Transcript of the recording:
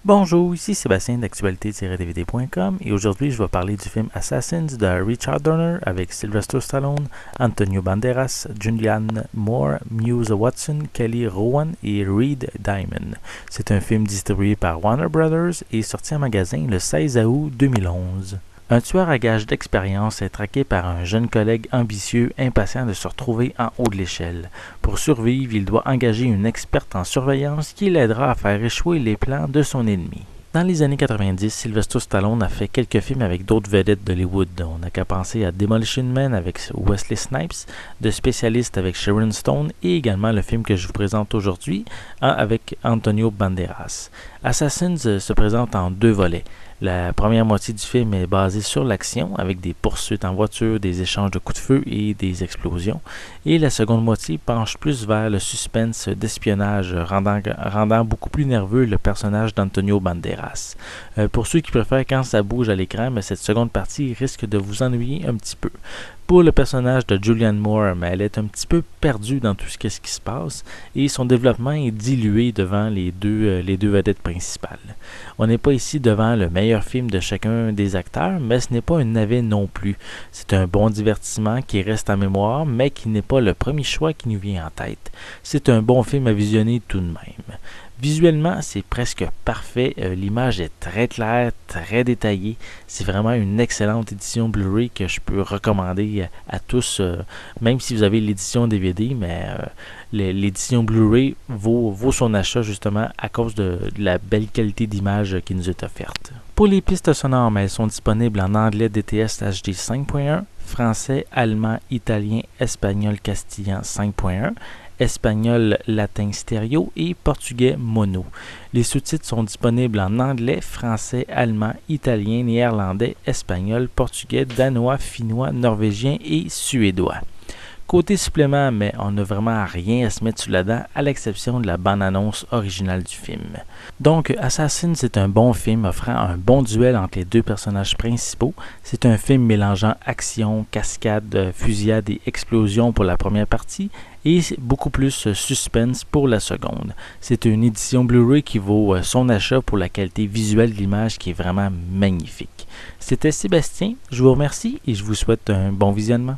Bonjour, ici Sébastien d'actualité-dvd.com et aujourd'hui je vais parler du film Assassins de Richard Donner avec Sylvester Stallone, Antonio Banderas, Julianne Moore, Muse Watson, Kelly Rowan et Reed Diamond. C'est un film distribué par Warner Brothers et sorti en magasin le 16 août 2011. Un tueur à gages d'expérience est traqué par un jeune collègue ambitieux, impatient de se retrouver en haut de l'échelle. Pour survivre, il doit engager une experte en surveillance qui l'aidera à faire échouer les plans de son ennemi. Dans les années 90, Sylvester Stallone a fait quelques films avec d'autres vedettes d'Hollywood. On n'a qu'à penser à Demolition Man avec Wesley Snipes, The Specialist avec Sharon Stone et également le film que je vous présente aujourd'hui avec Antonio Banderas. Assassins se présente en deux volets. La première moitié du film est basée sur l'action, avec des poursuites en voiture, des échanges de coups de feu et des explosions. Et la seconde moitié penche plus vers le suspense d'espionnage, rendant beaucoup plus nerveux le personnage d'Antonio Banderas. Pour ceux qui préfèrent quand ça bouge à l'écran, mais cette seconde partie risque de vous ennuyer un petit peu. Pour le personnage de Julianne Moore, mais elle est un petit peu perdue dans tout ce qui se passe et son développement est dilué devant les deux vedettes principales. On n'est pas ici devant le meilleur film de chacun des acteurs, mais ce n'est pas un navet non plus. C'est un bon divertissement qui reste en mémoire, mais qui n'est pas le premier choix qui nous vient en tête. C'est un bon film à visionner tout de même. Visuellement, c'est presque parfait. L'image est très claire, très détaillée. C'est vraiment une excellente édition Blu-ray que je peux recommander à tous, même si vous avez l'édition DVD, mais l'édition Blu-ray vaut son achat justement à cause de la belle qualité d'image qui nous est offerte. Pour les pistes sonores, elles sont disponibles en anglais DTS HD 5.1, français, allemand, italien, espagnol, castillan 5.1, espagnol, latin stéréo et portugais mono. Les sous-titres sont disponibles en anglais, français, allemand, italien, néerlandais, espagnol, portugais, danois, finnois, norvégien et suédois. Côté supplément, mais on n'a vraiment rien à se mettre sous la dent à l'exception de la bande-annonce originale du film. Donc, Assassins c'est un bon film offrant un bon duel entre les deux personnages principaux. C'est un film mélangeant action, cascade, fusillade et explosion pour la première partie et beaucoup plus suspense pour la seconde. C'est une édition Blu-ray qui vaut son achat pour la qualité visuelle de l'image qui est vraiment magnifique. C'était Sébastien, je vous remercie et je vous souhaite un bon visionnement.